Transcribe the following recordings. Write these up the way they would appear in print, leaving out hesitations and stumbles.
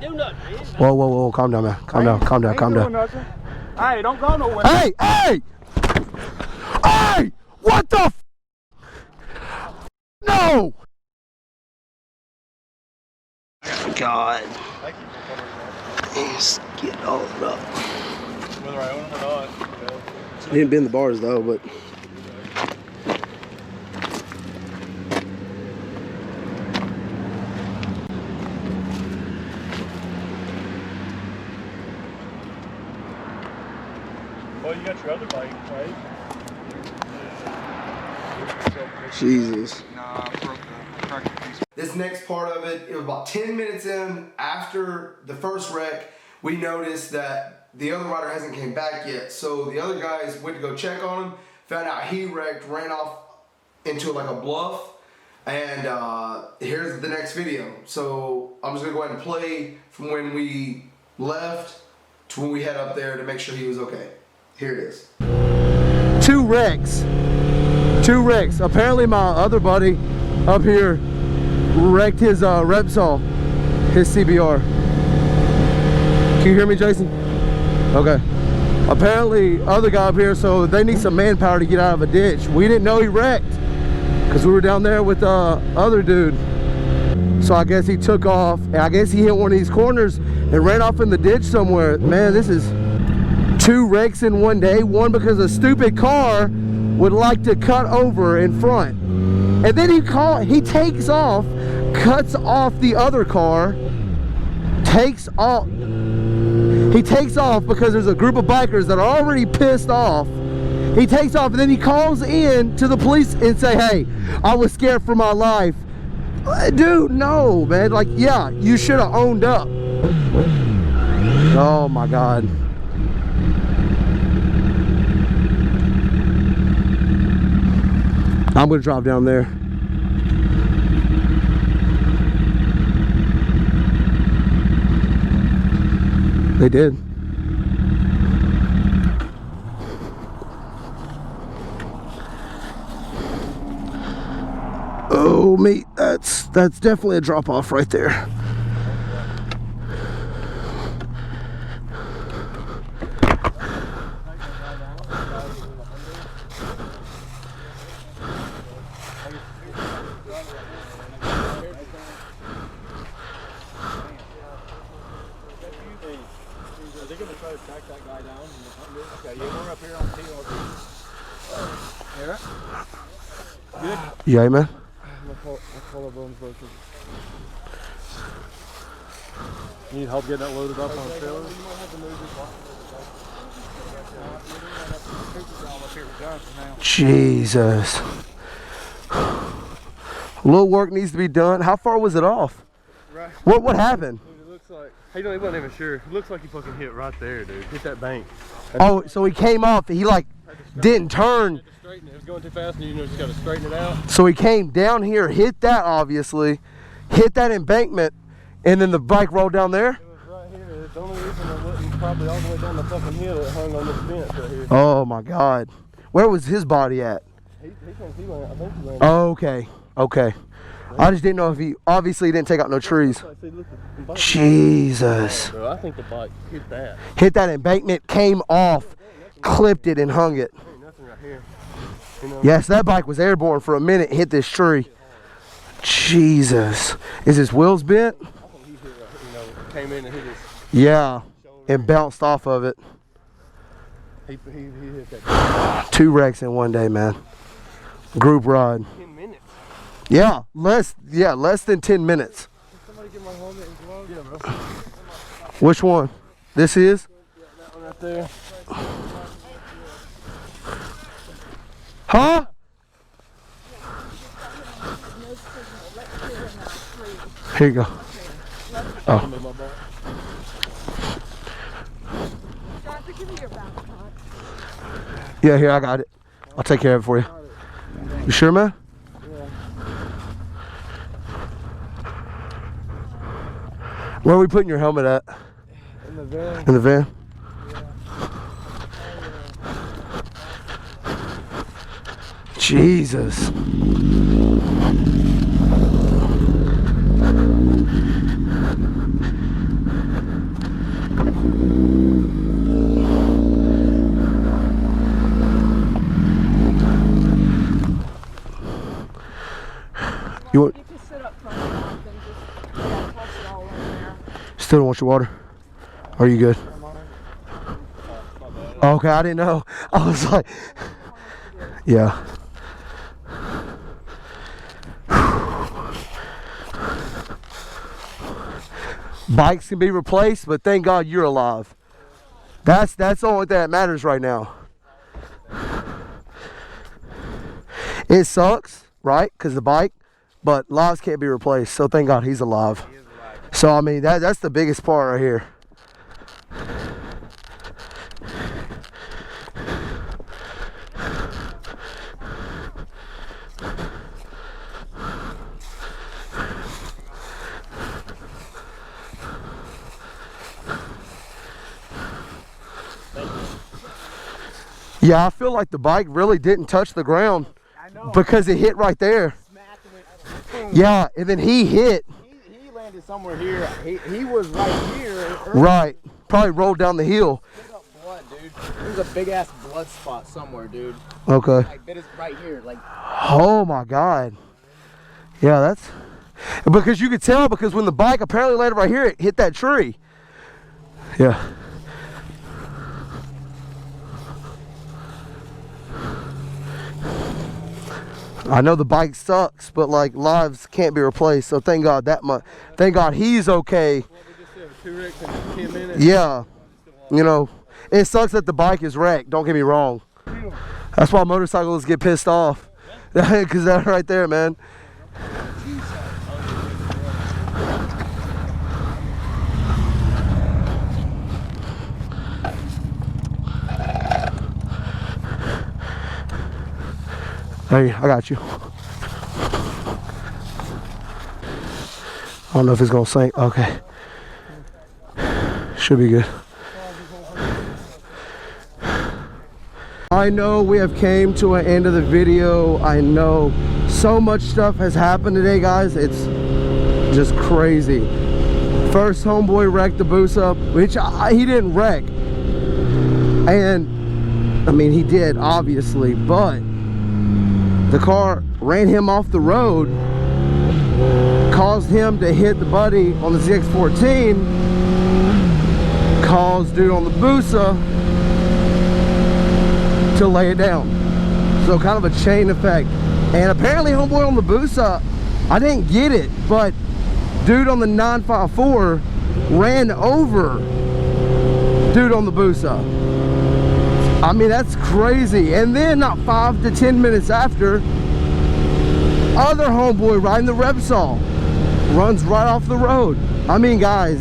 do nothing, man. Whoa, whoa, whoa, calm down, man. Calm down, calm down, calm down. Hey, don't go nowhere. Hey, hey! Hey! What the f? No! God. Let's get all it up. Whether I own them or not. He didn't bend the bars though, but. Well, you got your other bike, right? Jesus. Nah, I broke I cracked the piece. This next part of it, it was about 10 minutes in after the first wreck, we noticed that the other rider hasn't came back yet. So the other guys went to go check on him, found out he wrecked, ran off into like a bluff, and here's the next video. So I'm just gonna go ahead and play from when we left to when we head up there to make sure he was okay. Here it is. Two wrecks. Apparently my other buddy up here wrecked his Repsol, his CBR. Can you hear me, Jason? Okay. Apparently other guy up here, so they need some manpower to get out of a ditch. We didn't know he wrecked because we were down there with the other dude. So I guess he took off, and I guess he hit one of these corners and ran off in the ditch somewhere. Man, this is 2 wrecks in one day. One because a stupid car would like to cut over in front, and then he takes off, cuts off the other car, takes off. He takes off because there's a group of bikers that are already pissed off. He takes off, and then he calls in to the police and say, "Hey, I was scared for my life." Dude, no, man. Like, yeah, you should have owned up. Oh my God. I'm gonna drive down there. They did. Oh, mate, that's definitely a drop off right there. You alright, man? You need help getting that loaded up on the trailer? Jesus. A little work needs to be done. How far was it off? Right. What happened? Dude, it looks like, he wasn't even sure. It looks like he fucking hit right there, dude. Hit that bank. Oh, so he came off, he like didn't turn. It was going too fast, and you just got to straighten it out. So he came down here, hit that obviously, hit that embankment, and then the bike rolled down there? It was right here. It's the only reason I wasn't probably all the way down the fucking hill. It hung on this bench right here. Oh my God. Where was his body at? He landed, I think he landed. Oh, okay. I just didn't know if he obviously didn't take out no trees. Jesus. Bro, I think the bike hit that. Hit that embankment, came off, clipped it, and hung it. Nothing right here. You know? Yes, that bike was airborne for a minute, hit this tree. Jesus. Is his wheels bent? I think he hit, came in and hit his Yeah, and bounced off of it. He hit that. 2 wrecks in one day, man. Group ride. 10 minutes. Yeah, less than 10 minutes. Somebody get my helmet and gloves? Yeah, bro. Which one? This is? Yeah, that one right there. Huh? Here you go. Oh. Yeah, here, I got it. I'll take care of it for you. You sure, man? Yeah. Where are we putting your helmet at? In the van. In the van? Jesus. You want? You just sit up front of the pump and just toss it all in there. Still don't want your water? Are you good? Okay, I didn't know. I was like, yeah. Bikes can be replaced, but thank God you're alive. That's the only thing that matters right now. It sucks, right? Because the bike, but lives can't be replaced. So thank God he's alive. So I mean that's the biggest part right here. Yeah, I feel like the bike really didn't touch the ground because it hit right there. Yeah, and then he hit. He landed somewhere here. He was right here. Right. Probably rolled down the hill. Up blood, dude. There's a big ass blood spot somewhere, dude. Okay. Like that is right here. Like. Oh my God. Yeah, that's because you could tell because when the bike apparently landed right here, it hit that tree. Yeah. I know the bike sucks, but like lives can't be replaced. So thank God that much. Thank God he's okay. Yeah, you know, it sucks that the bike is wrecked. Don't get me wrong. That's why motorcyclists get pissed off, because that right there, man. Hey, I got you. I don't know if it's gonna sink. Okay. Should be good. I know we have came to an end of the video. I know so much stuff has happened today, guys. It's just crazy. First homeboy wrecked the Busa, which he didn't wreck. And I mean, he did obviously, but the car ran him off the road, caused him to hit the buddy on the ZX14, caused dude on the Busa to lay it down. So kind of a chain effect. And apparently homeboy on the Busa, I didn't get it, but dude on the 954 ran over dude on the Busa. I mean, that's crazy. And then not 5 to 10 minutes after, other homeboy riding the Repsol runs right off the road. I mean, guys,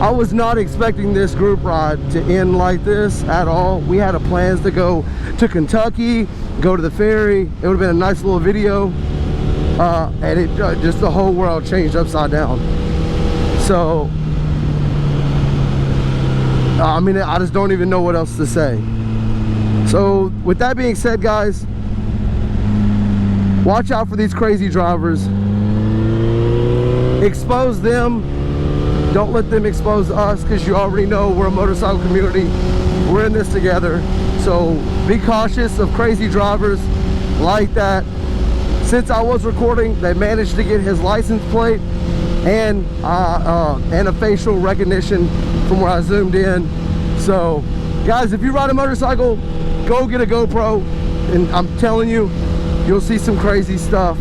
I was not expecting this group ride to end like this at all. We had plans to go to Kentucky, go to the ferry. It would have been a nice little video. And it just the whole world changed upside down. So I mean, I just don't even know what else to say. So with that being said, guys, watch out for these crazy drivers. Expose them. Don't let them expose us, because you already know we're a motorcycle community. We're in this together. So be cautious of crazy drivers like that. Since I was recording, they managed to get his license plate and a facial recognition from where I zoomed in. So guys, if you ride a motorcycle, go get a GoPro, and I'm telling you, you'll see some crazy stuff.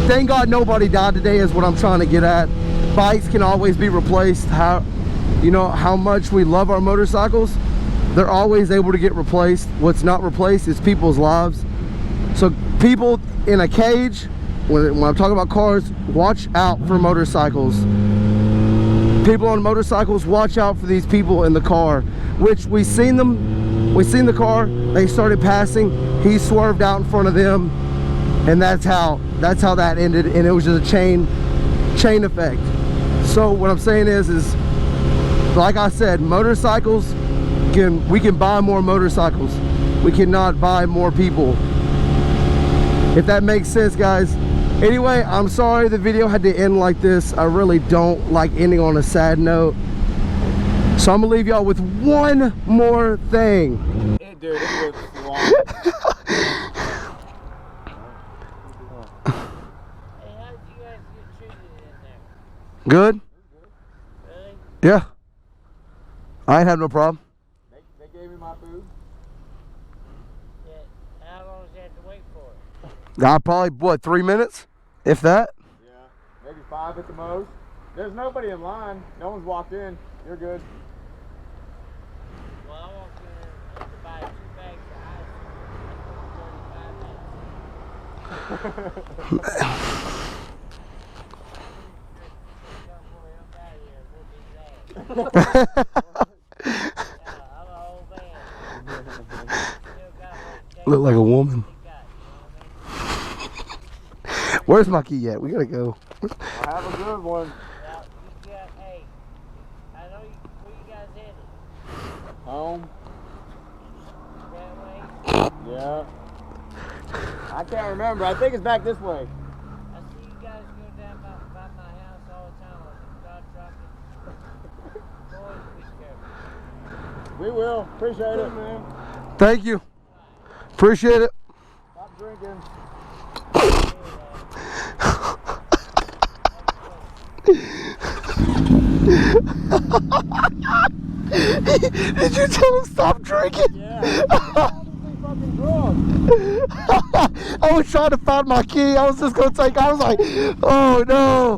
Thank God nobody died today is what I'm trying to get at. Bikes can always be replaced. You know how much we love our motorcycles. They're always able to get replaced. What's not replaced is people's lives. So people in a cage, when I'm talking about cars, watch out for motorcycles. People on motorcycles, watch out for these people in the car, which we seen the car, they started passing, he swerved out in front of them, and that's how that ended, and it was just a chain effect. So what I'm saying is like I said, motorcycles, we can buy more motorcycles. We cannot buy more people. If that makes sense, guys. Anyway, I'm sorry the video had to end like this. I really don't like ending on a sad note. So I'm gonna leave y'all with one more thing. Dude, it looks long. Good? Really? Yeah. I ain't have no problem. They gave me my food. Yeah. How long does you have to wait for it? I probably, what, 3 minutes? If that? Yeah, maybe 5 at the most. There's nobody in line. No one's walked in. You're good. Well, I walked in to buy 2 bags of ice. That's 35 minutes. I'm an old man. Look like a woman. Where's my key at? We gotta go. I have a good one. Well, you got, hey, I know where you guys headed. Home. That way. Yeah. I can't remember. I think it's back this way. I see you guys go down by my house all the time on the God dropping. Boys, be careful. We will. Appreciate it, man. Thank you. Appreciate it. Stop drinking. Did you tell him stop drinking? Yeah. Fucking drunk. I was trying to find my key. I was just gonna take. I was like, oh no.